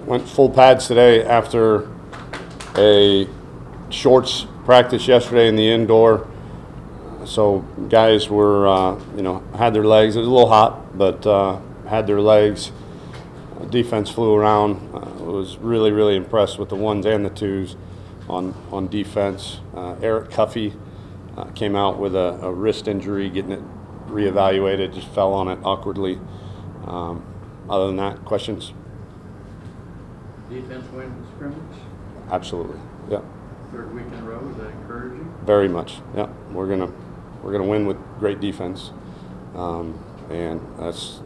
went full pads today after a shorts practice yesterday in the indoor. So guys were, had their legs. It was a little hot, but had their legs. Defense flew around. Was really, really impressed with the ones and the twos on defense. Eric Cuffey came out with a wrist injury, getting it reevaluated, just fell on it awkwardly. Other than that, questions? Defense win the scrimmage? Absolutely, yeah. Third week in a row, is that encouraging? Very much, yeah. We're gonna win with great defense, and that's,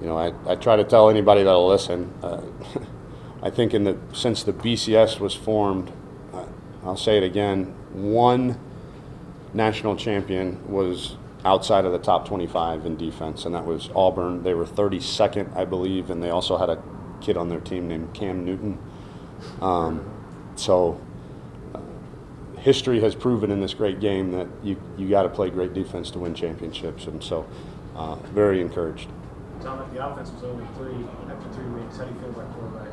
I try to tell anybody that'll listen. I think since the BCS was formed, I'll say it again, one national champion was outside of the top 25 in defense, and that was Auburn. They were 32nd, I believe, and they also had a kid on their team named Cam Newton. History has proven in this great game that you got to play great defense to win championships, and so very encouraged. Tom, if the offense was only after 3 weeks, how do you feel about quarterback?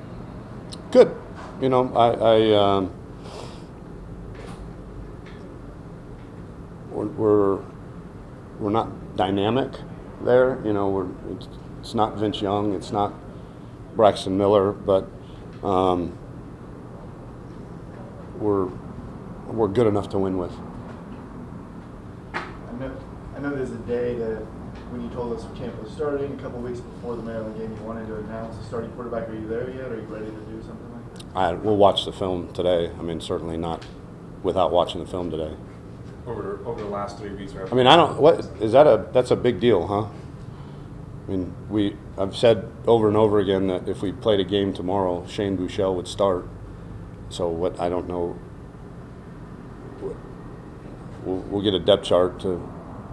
Good. We're not dynamic there. It's not Vince Young, it's not Braxton Miller, but we're good enough to win with. I know there's a day that when you told us camp was starting, a couple of weeks before the Maryland game, you wanted to announce the starting quarterback. Are you there yet? Are you ready to do something like that? We'll watch the film today. Certainly not without watching the film today. Over the last 3 weeks, right? That's a big deal, huh? I've said over and over again that if we played a game tomorrow, Shane Buechele would start. So I don't know. We'll get a depth chart to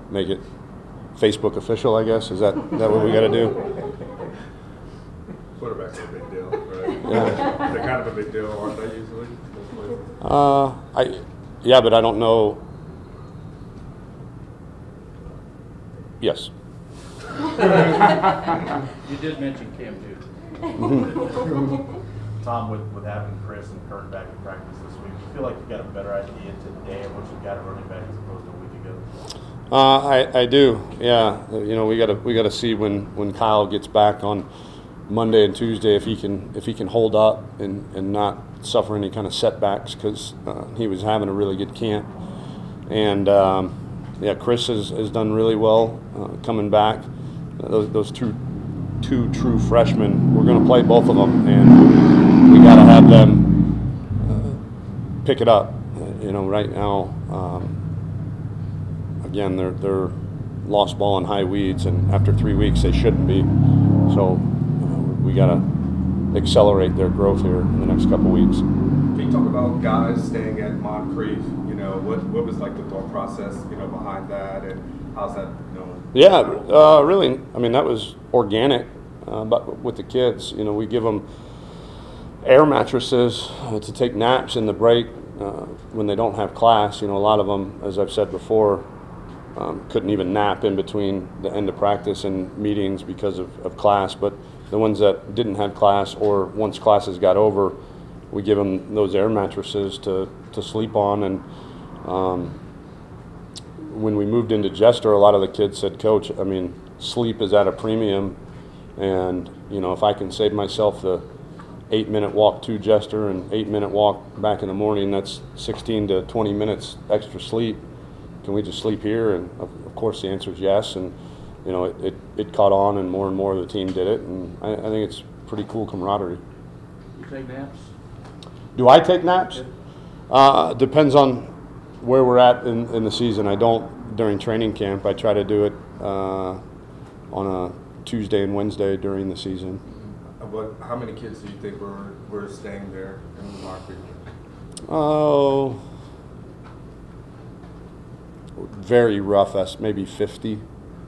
make it Facebook official, I guess. Is that what we got to do? Quarterback's a big deal, right? Yeah. They're kind of a big deal, aren't they usually? Yeah, but I don't know. Yes. You did mention Cam Newton. Tom, with having Chris and Kurt back in practice this week, do you feel like you got a better idea today of what you got at running back as opposed to a week ago? I do. Yeah. We got to see when Kyle gets back on Monday and Tuesday if he can hold up and not suffer any kind of setbacks, because he was having a really good camp. And Chris has done really well coming back. Those two true freshmen, we're going to play both of them, and we got to have them pick it up. Right now, again, they're lost ball in high weeds, and after 3 weeks they shouldn't be. So we got to accelerate their growth here in the next couple weeks. Can you talk about guys staying at Moncrief? What was like the thought process, behind that, and how's that, Yeah, really, that was organic, but with the kids, we give them air mattresses to take naps in the break when they don't have class. A lot of them, as I've said before, couldn't even nap in between the end of practice and meetings because of class, but the ones that didn't have class, or once classes got over, we give them those air mattresses to sleep on. And when we moved into Jester, a lot of the kids said, Coach, sleep is at a premium, and if I can save myself the 8-minute walk to Jester and 8-minute walk back in the morning, that's 16 to 20 minutes extra sleep. Can we just sleep here? And of course the answer is yes, and it caught on, and more of the team did it, and I think it's pretty cool camaraderie. You take naps? Do I take naps? Depends on where we're at in the season. I don't during training camp. I try to do it on a Tuesday and Wednesday during the season. How many kids do you think were staying there in the Moncrief? Oh, very rough. That's maybe 50,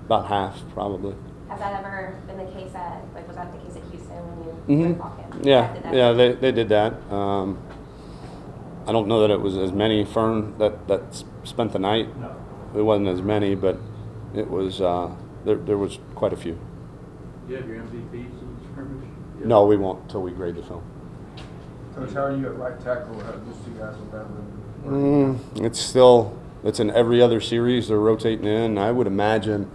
about half probably. Has that ever been the case was that the case at Houston when you walk in? Yeah, they did that. I don't know that it was as many, Fern, that spent the night. No. It wasn't as many, but it was there was quite a few. You have your MVPs in the scrimmage? No, we won't until we grade the film. Coach, how are you at right tackle? How those two guys are battling? It's in every other series. They're rotating in. I would imagine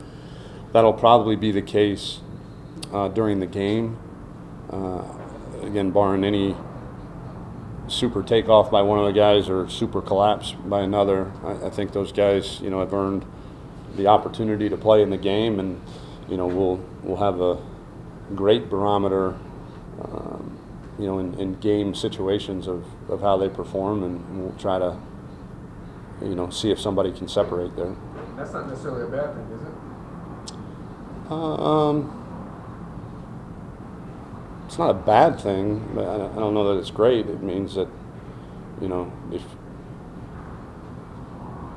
that'll probably be the case during the game. Again, barring any super takeoff by one of the guys or super collapse by another, I think those guys, have earned the opportunity to play in the game, and we'll have a great barometer, in game situations of how they perform, and we'll try to, see if somebody can separate there. That's not necessarily a bad thing, is it? It's not a bad thing, but I don't know that it's great. It means that, if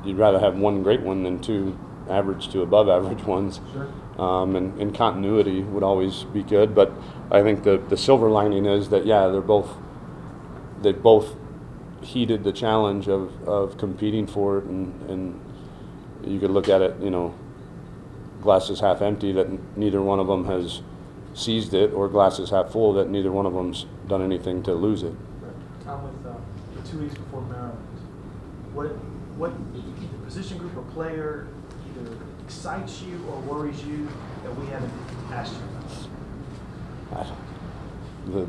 you'd rather have one great one than two average to above average ones. Sure. And continuity would always be good. But I think the silver lining is that, they both heeded the challenge of competing for it, and you could look at it, glasses half empty, that neither one of them has seized it, or glasses half full, that neither one of them's done anything to lose it. Tom, with the 2 weeks before Maryland, what either position group or player either excites you or worries you that we haven't asked you about? The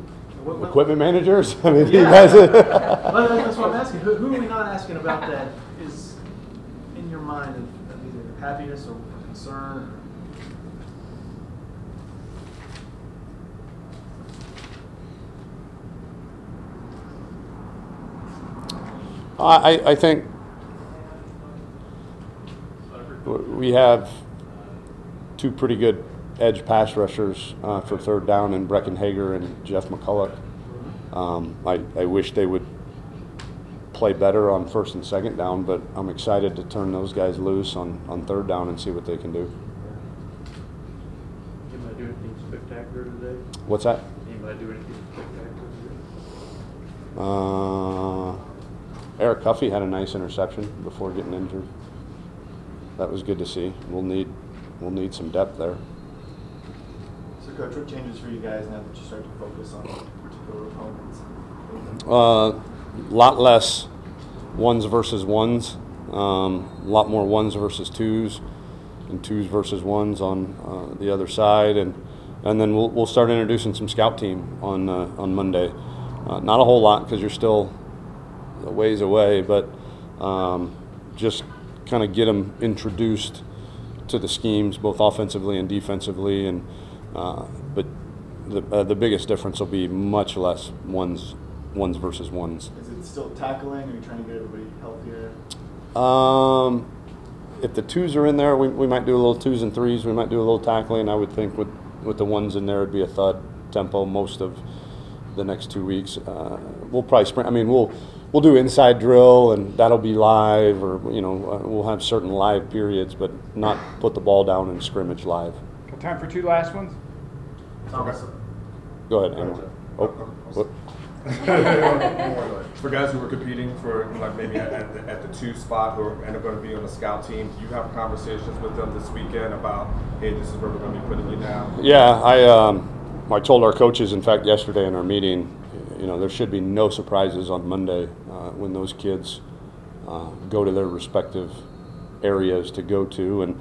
equipment managers? I mean, Yeah. you guys. Well, that's what I'm asking. Who are we not asking about that is in your mind of either happiness or concern? I think we have two pretty good edge pass rushers for third down in Breckenhager and Jeff McCulloch. I wish they would play better on first and second down, but I'm excited to turn those guys loose on third down and see what they can do. Anybody do anything spectacular today? What's that? Anybody do anything spectacular today? Eric Cuffey had a nice interception before getting injured. That was good to see. We'll need some depth there. So, Coach, what changes for you guys now that you start to focus on particular opponents? A lot less ones versus ones, a lot more ones versus twos, and twos versus ones on the other side, and then we'll start introducing some scout team on Monday. Not a whole lot because you're still a ways away, but just kind of get them introduced to the schemes, both offensively and defensively, and but the biggest difference will be much less ones versus ones. Is it still tackling? Are you trying to get everybody healthier? If the twos are in there, we might do a little twos and threes. We might do a little tackling. I would think with the ones in there, it'd be a thud tempo most of the next 2 weeks. We'll probably sprint. I mean, we'll do inside drill, and that'll be live, or we'll have certain live periods, but not put the ball down in scrimmage live. Got time for two last ones? Thomas, Go ahead, Emma. What? For guys who were competing for maybe at the two spot who are going to be on the scout team, do you have conversations with them this weekend about, hey, this is where we're going to be putting you down? Yeah, I told our coaches, in fact, yesterday in our meeting, there should be no surprises on Monday when those kids go to their respective areas to go to, and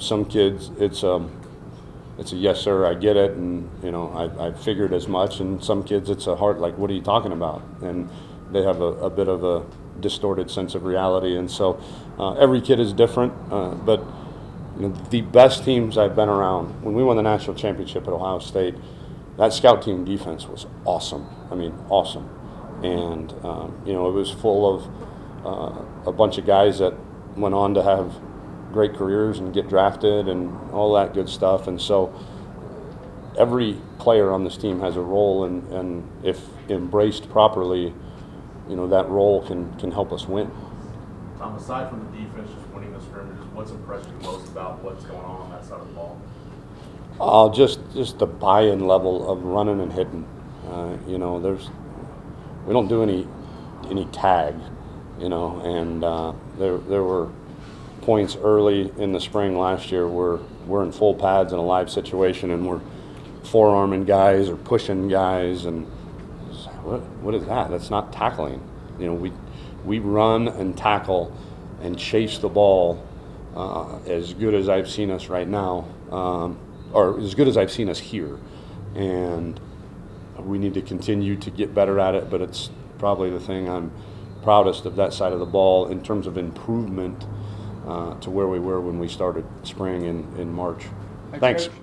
some kids it's a yes sir, I get it, and I figured as much, and some kids it's a hard, like, what are you talking about, and they have a bit of a distorted sense of reality, and so every kid is different, but the best teams I've been around, when we won the national championship at Ohio State, that scout team defense was awesome. I mean, awesome. And, it was full of a bunch of guys that went on to have great careers and get drafted and all that good stuff. And so every player on this team has a role, and if embraced properly, that role can help us win. Tom, aside from the defense just winning the scrimmages, what's impressed you most about what's going on that side of the ball? Just the buy-in level of running and hitting. We don't do any tag, and there were points early in the spring last year where we're in full pads in a live situation, and we're forearming guys or pushing guys, and what is that? That's not tackling. You know, we run and tackle and chase the ball as good as I've seen us right now, or as good as I've seen us here, and we need to continue to get better at it. But it's probably the thing I'm proudest of, that side of the ball, in terms of improvement to where we were when we started spring in March. Thanks. Coach.